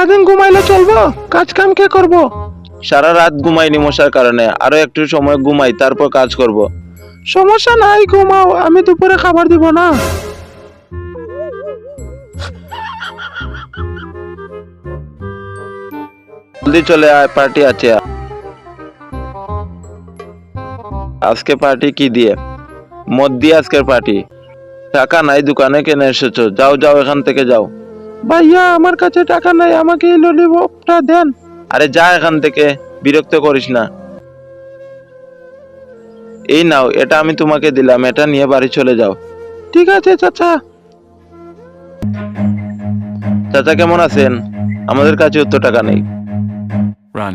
সারাদিন ঘুমাইলে চলবো? কাজ কাম কে করবো? সারা রাত ঘুমাইনি মশার কারণে, আরো একটু সময় ঘুমাই, তারপর কাজ করব। সমস্যা নাই, ঘুমাও, আমি দুপুরে খাবার দিব না। জলদি চলে আয়, পার্টি আছে। আজকে পার্টি কি দিয়ে? মদ দিয়ে আজকের পার্টি। টাকা নাই, দোকানে কেনে এসেছো, যাও যাও এখান থেকে যাও। ভাইয়া, আমার কাছে টাকা নাই, আমাকে এই ললিপপটা দেন। আরে যা এখান থেকে, বিরক্ত করিস না। এই নাও, এটা আমি তোমাকে দিলাম, এটা নিয়ে বাড়ি চলে যাও। ঠিক আছে চাচা। চাচা কেমন আছেন? আমাদের কাছে তো টাকা নেই। Run.